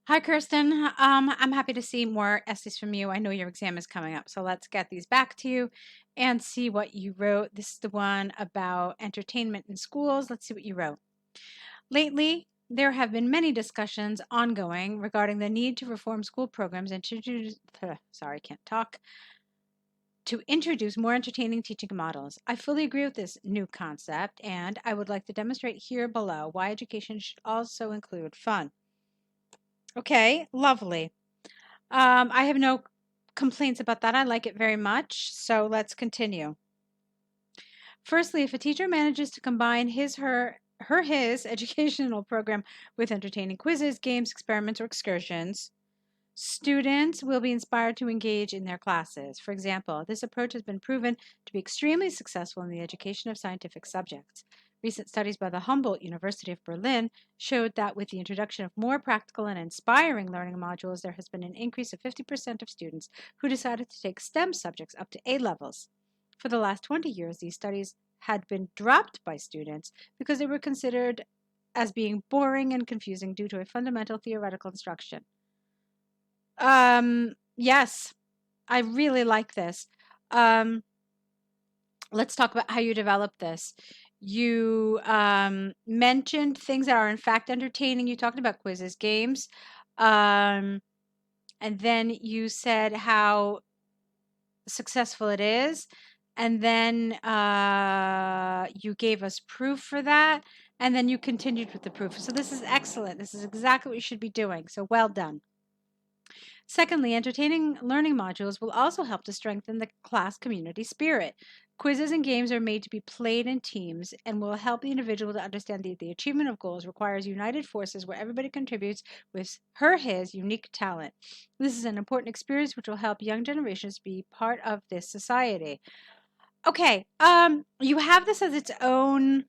Hi, Kirsten. I'm happy to see more essays from you. I know your exam is coming up, so let's get these back to you and see what you wrote. This is the one about entertainment in schools. Let's see what you wrote. Lately, there have been many discussions ongoing regarding the need to reform school programs and to introduce more entertaining teaching models. I fully agree with this new concept, and I would like to demonstrate here below why education should also include fun. Okay, lovely. I have no complaints about that. I like it very much. So let's continue. Firstly, if a teacher manages to combine his educational program with entertaining quizzes, games, experiments, or excursions, students will be inspired to engage in their classes. For example, this approach has been proven to be extremely successful in the education of scientific subjects. Recent studies by the Humboldt University of Berlin showed that with the introduction of more practical and inspiring learning modules, there has been an increase of 50% of students who decided to take STEM subjects up to A levels. For the last 20 years, these studies had been dropped by students because they were considered as being boring and confusing due to a fundamental theoretical instruction. Yes, I really like this. Let's talk about how you developed this. You mentioned things that are in fact entertaining. You talked about quizzes, games, and then you said how successful it is. And then you gave us proof for that. And then you continued with the proof. So this is excellent. This is exactly what you should be doing. So well done. Secondly, entertaining learning modules will also help to strengthen the class community spirit. Quizzes and games are made to be played in teams and will help the individual to understand that the achievement of goals requires united forces where everybody contributes with his unique talent. This is an important experience which will help young generations be part of this society. Okay, you have this as its own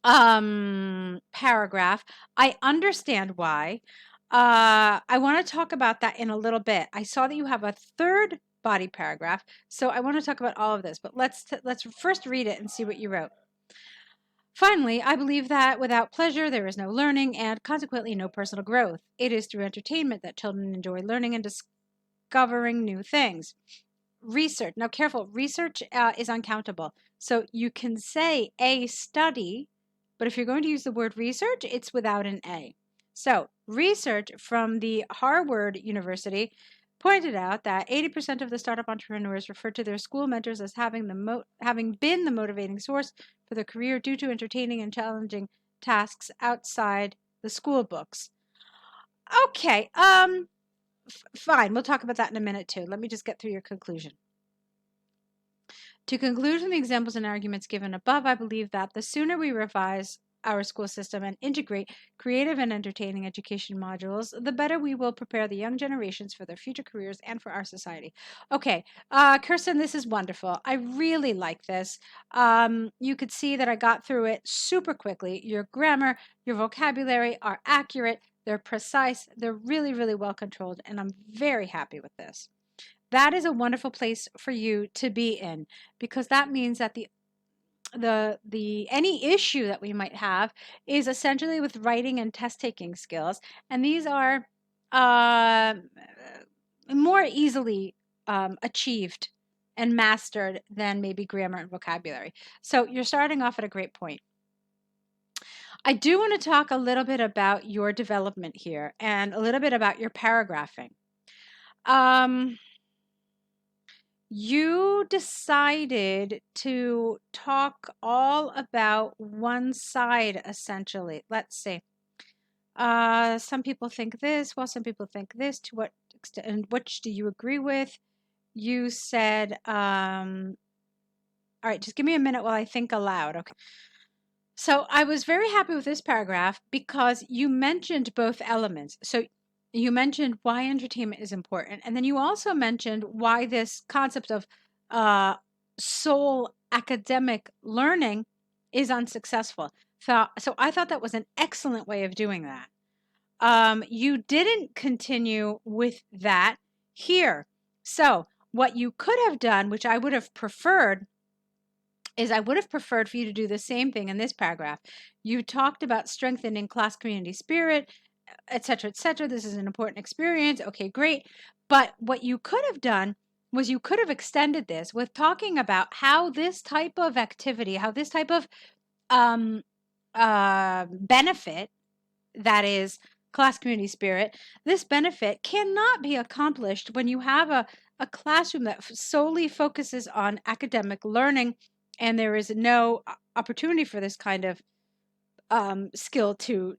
paragraph. I understand why. I want to talk about that in a little bit. I saw that you have a third body paragraph, so I want to talk about all of this, but let's first read it and see what you wrote. Finally, I believe that without pleasure there is no learning and consequently no personal growth. It is through entertainment that children enjoy learning and discovering new things. Research. Now, careful. Research is uncountable. So you can say a study, but if you're going to use the word research, it's without an A. So research from the Harvard University pointed out that 80% of the startup entrepreneurs referred to their school mentors as having been the motivating source for their career due to entertaining and challenging tasks outside the school books. Okay, fine. We'll talk about that in a minute too. Let me just get through your conclusion. To conclude from the examples and arguments given above, I believe that the sooner we revise our school system and integrate creative and entertaining education modules, the better we will prepare the young generations for their future careers and for our society. Okay, Kirsten, this is wonderful. I really like this. You could see that I got through it super quickly. Your grammar, your vocabulary are accurate, they're precise, they're really, really well controlled, and I'm very happy with this. That is a wonderful place for you to be in, because that means that the any issue that we might have is essentially with writing and test taking skills, and these are more easily achieved and mastered than maybe grammar and vocabulary. So you're starting off at a great point. I do want to talk a little bit about your development here and a little bit about your paragraphing. You decided to talk all about one side, essentially. Let's see. Some people think this, well, some people think this. To what extent, and which do you agree with? You said, all right, just give me a minute while I think aloud, okay? So I was very happy with this paragraph because you mentioned both elements. So you mentioned why entertainment is important, and then you also mentioned why this concept of sole academic learning is unsuccessful. So I thought that was an excellent way of doing that. You didn't continue with that here. So what you could have done, which I would have preferred, is I would have preferred for you to do the same thing in this paragraph. You talked about strengthening class community spirit, etc., etc. This is an important experience. Okay, great. But what you could have done was you could have extended this with talking about how this type of activity, how this type of um, benefit, that is class community spirit, this benefit cannot be accomplished when you have a classroom that solely focuses on academic learning and there is no opportunity for this kind of skill to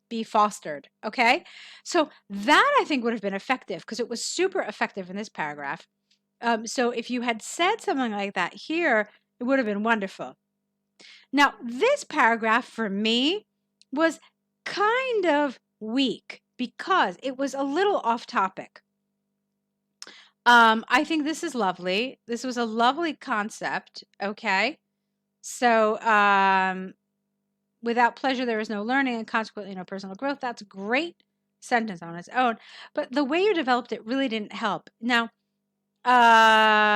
be fostered. Okay, so that I think would have been effective because it was super effective in this paragraph. So if you had said something like that here, it would have been wonderful. Now, this paragraph for me was kind of weak because it was a little off topic. I think this is lovely. This was a lovely concept. Okay. So, without pleasure, there is no learning and consequently no personal growth. That's a great sentence on its own. But the way you developed it really didn't help. Now,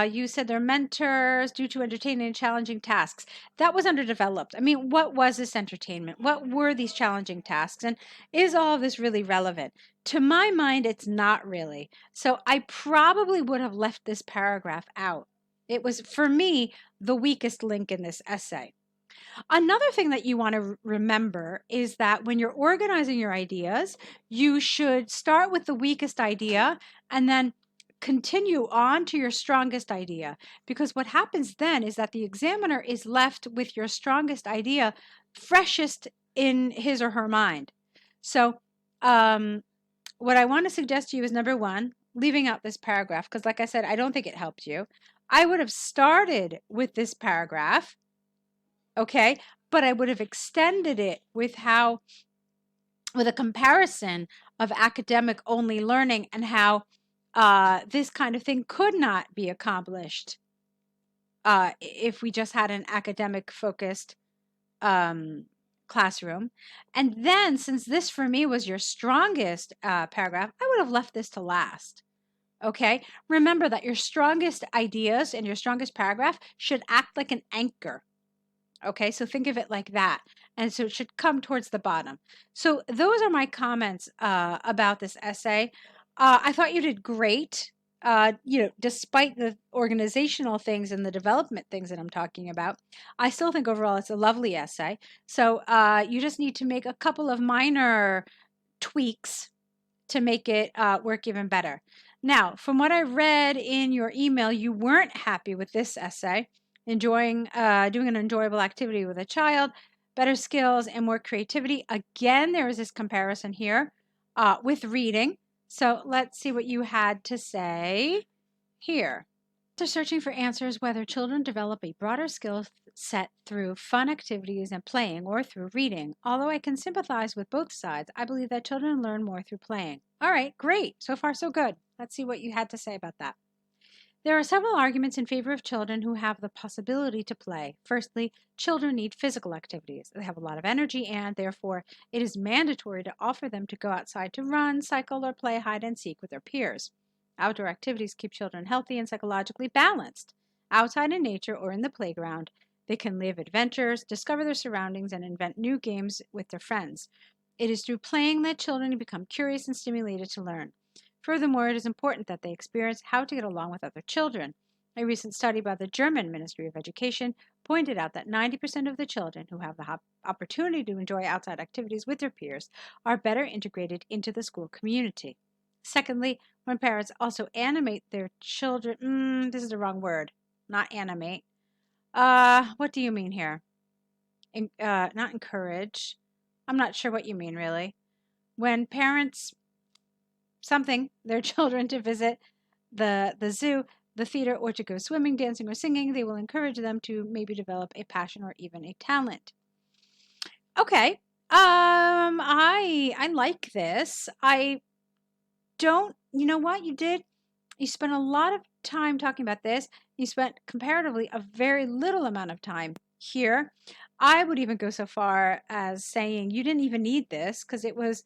you said they're mentors due to entertaining and challenging tasks. That was underdeveloped. I mean, what was this entertainment? What were these challenging tasks? And is all of this really relevant? To my mind, it's not really. So I probably would have left this paragraph out. It was, for me, the weakest link in this essay. Another thing that you want to remember is that when you're organizing your ideas, you should start with the weakest idea and then continue on to your strongest idea. Because what happens then is that the examiner is left with your strongest idea freshest in his or her mind. So, what I want to suggest to you is number one, leaving out this paragraph, because like I said, I don't think it helped you. I would have started with this paragraph, okay, but I would have extended it with with a comparison of academic only learning and how this kind of thing could not be accomplished if we just had an academic focused classroom. And then, since this for me was your strongest paragraph, I would have left this to last. Okay, remember that your strongest ideas and your strongest paragraph should act like an anchor. Okay, so think of it like that. And so it should come towards the bottom. So those are my comments about this essay. I thought you did great. Despite the organizational things and the development things that I'm talking about, I still think overall it's a lovely essay. So you just need to make a couple of minor tweaks to make it work even better. Now, from what I read in your email, you weren't happy with this essay. Doing an enjoyable activity with a child, better skills, and more creativity. Again, there is this comparison here with reading. So let's see what you had to say here. After searching for answers whether children develop a broader skill set through fun activities and playing or through reading. Although I can sympathize with both sides, I believe that children learn more through playing. All right, great. So far, so good. Let's see what you had to say about that. There are several arguments in favor of children who have the possibility to play. Firstly, children need physical activities. They have a lot of energy and, therefore, it is mandatory to offer them to go outside to run, cycle, or play hide and seek with their peers. Outdoor activities keep children healthy and psychologically balanced. Outside in nature or in the playground, they can live adventures, discover their surroundings, and invent new games with their friends. It is through playing that children become curious and stimulated to learn. Furthermore, it is important that they experience how to get along with other children. A recent study by the German Ministry of Education pointed out that 90% of the children who have the opportunity to enjoy outside activities with their peers are better integrated into the school community. Secondly, when parents also animate their children, this is the wrong word, not animate. What do you mean here? Not encourage. I'm not sure what you mean really. When parents their children to visit the zoo, the theater, or to go swimming, dancing, or singing, they will encourage them to maybe develop a passion or even a talent. Okay. I like this. I don't, you know what you did? You spent a lot of time talking about this. You spent comparatively a very little amount of time here. I would even go so far as saying you didn't even need this because it was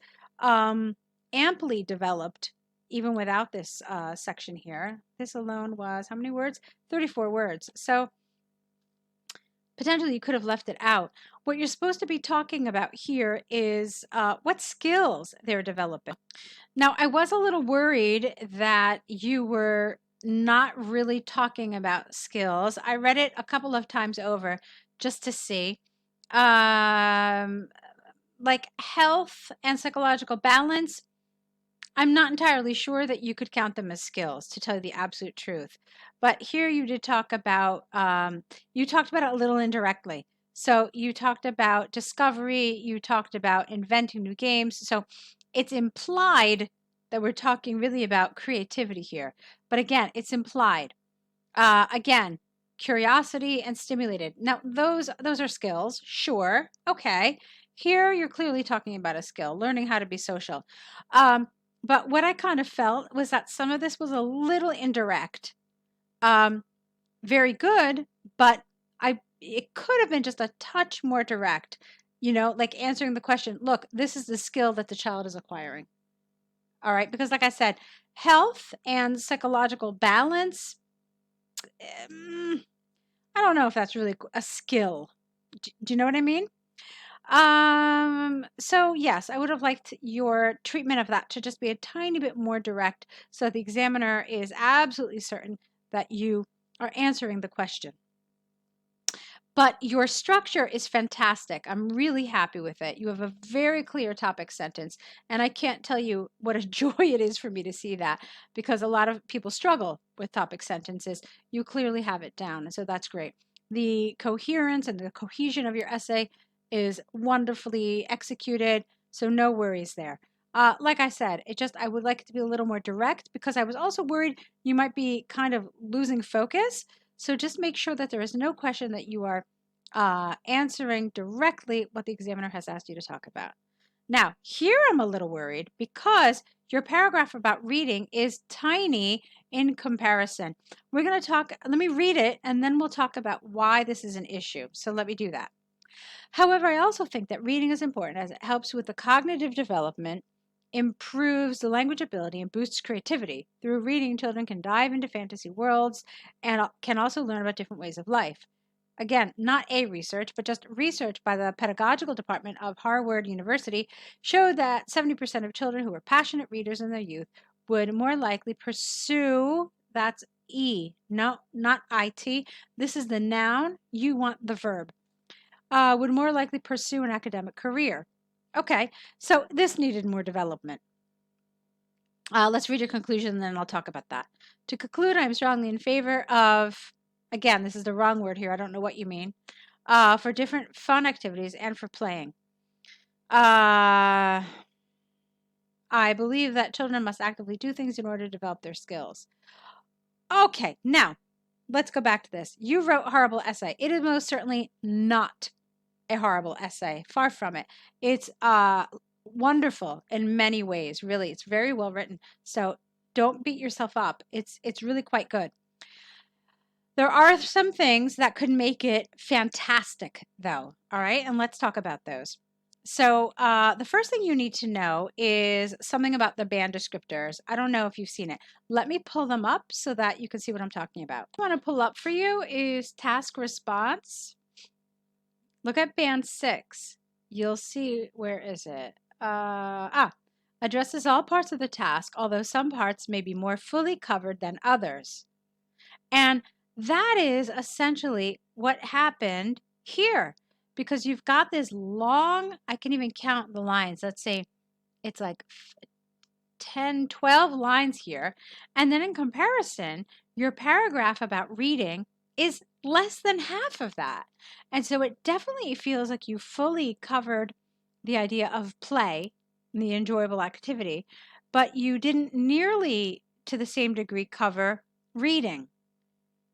amply developed even without this section here. This alone was how many words? 34 words. So Potentially, you could have left it out. What you're supposed to be talking about here is what skills they're developing. Now, I was a little worried that you were not really talking about skills. I read it a couple of times over just to see. Like health and psychological balance, I'm not entirely sure that you could count them as skills, to tell you the absolute truth. But here you did talk about, you talked about it a little indirectly. So you talked about discovery, you talked about inventing new games. So it's implied that we're talking really about creativity here. But again, it's implied. Again, curiosity and stimulated. Now, those are skills, sure, okay. Here, you're clearly talking about a skill, learning how to be social. But what I kind of felt was that some of this was a little indirect. Very good, but it could have been just a touch more direct. You know, like answering the question, look, this is the skill that the child is acquiring. All right, because like I said, health and psychological balance, I don't know if that's really a skill. Do you know what I mean? So yes, I would have liked your treatment of that to just be a tiny bit more direct so the examiner is absolutely certain that you are answering the question. But your structure is fantastic. I'm really happy with it. You have a very clear topic sentence, and I can't tell you what a joy it is for me to see that because a lot of people struggle with topic sentences. You clearly have it down, and so that's great. The coherence and the cohesion of your essay is wonderfully executed, so no worries there. Like I said, I would like it to be a little more direct because I was also worried you might be kind of losing focus. So just make sure that there is no question that you are answering directly what the examiner has asked you to talk about. Now, here I'm a little worried because your paragraph about reading is tiny in comparison. We're going to talk, let me read it, and then we'll talk about why this is an issue. So let me do that. However, I also think that reading is important as it helps with the cognitive development, improves the language ability, and boosts creativity. Through reading, children can dive into fantasy worlds and can also learn about different ways of life. Again, not a research, but just research by the pedagogical department of Harvard University showed that 70% of children who were passionate readers in their youth would more likely pursue, that's E, no, not IT. This is the noun, you want the verb. Would more likely pursue an academic career. Okay, so this needed more development. Let's read your conclusion and then I'll talk about that. To conclude, I'm strongly in favor of, again, this is the wrong word here, I don't know what you mean, for different fun activities and for playing. I believe that children must actively do things in order to develop their skills. Okay, now let's go back to this. You wrote horrible essay. It is most certainly not a horrible essay. Far from it. It's wonderful in many ways, really. It's very well written. So don't beat yourself up. It's really quite good. There are some things that could make it fantastic, though. All right, and let's talk about those. So the first thing you need to know is something about the band descriptors. I don't know if you've seen it. Let me pull them up so that you can see what I'm talking about. What I want to pull up for you is task response. Look at band 6. You'll see, where is it? Addresses all parts of the task, although some parts may be more fully covered than others. And that is essentially what happened here, because you've got this long, I can even count the lines. Let's say it's like 10, 12 lines here. And then in comparison, your paragraph about reading is less than half of that. And so it definitely feels like you fully covered the idea of play and the enjoyable activity, but you didn't nearly to the same degree cover reading.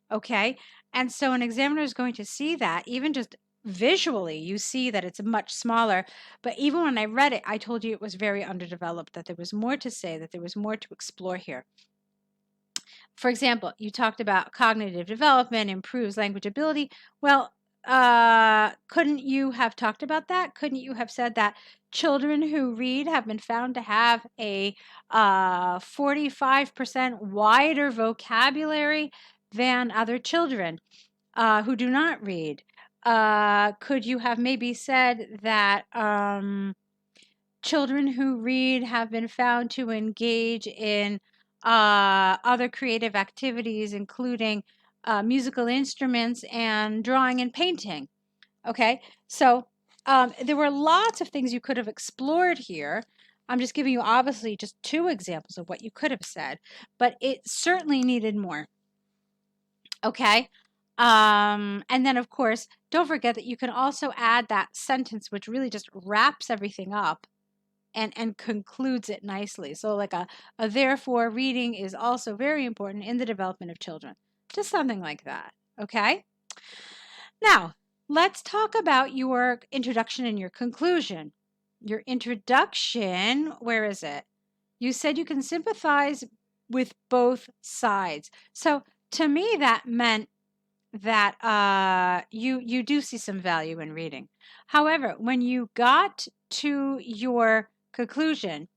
Okay? And so an examiner is going to see that, even just visually, you see that it's much smaller. But even when I read it, I told you it was very underdeveloped, that there was more to say, that there was more to explore here. For example, you talked about cognitive development improves language ability. Well, couldn't you have talked about that? Couldn't you have said that children who read have been found to have a 45% wider vocabulary than other children who do not read? Could you have maybe said that children who read have been found to engage in other creative activities, including musical instruments and drawing and painting? Okay, so there were lots of things you could have explored here. I'm just giving you obviously just two examples of what you could have said, but it certainly needed more. Okay, and then of course, don't forget that you can also add that sentence which really just wraps everything up and concludes it nicely. So like a therefore reading is also very important in the development of children. Just something like that. Okay? Now, let's talk about your introduction and your conclusion. Your introduction, where is it? You said you can sympathize with both sides. So to me, that meant that you do see some value in reading. However, when you got to your conclusion,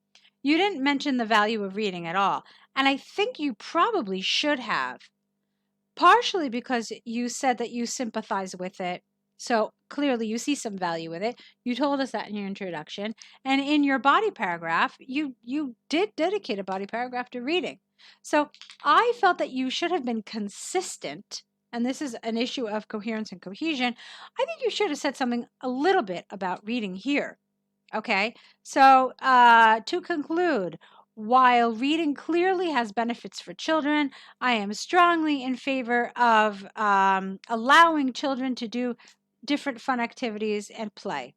you didn't mention the value of reading at all. And I think you probably should have, partially because you said that you sympathize with it. So clearly you see some value with it. You told us that in your introduction. And in your body paragraph, you did dedicate a body paragraph to reading. So I felt that you should have been consistent, and this is an issue of coherence and cohesion. I think you should have said something a little bit about reading here. Okay, so to conclude, while reading clearly has benefits for children, I am strongly in favor of allowing children to do different fun activities and play.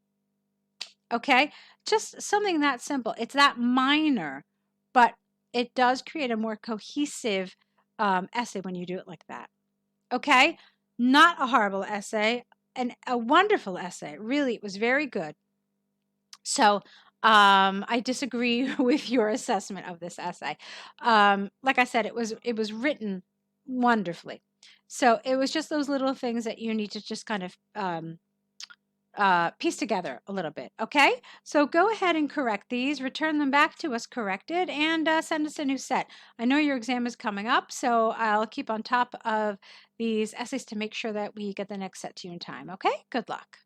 Okay, just something that simple. It's that minor, but it does create a more cohesive essay when you do it like that. Okay, not a horrible essay, and a wonderful essay. Really, it was very good. So I disagree with your assessment of this essay. Like I said, it was written wonderfully. So it was just those little things that you need to just kind of piece together a little bit. Okay, so go ahead and correct these, return them back to us corrected, and send us a new set. I know your exam is coming up, so I'll keep on top of these essays to make sure that we get the next set to you in time. Okay, good luck.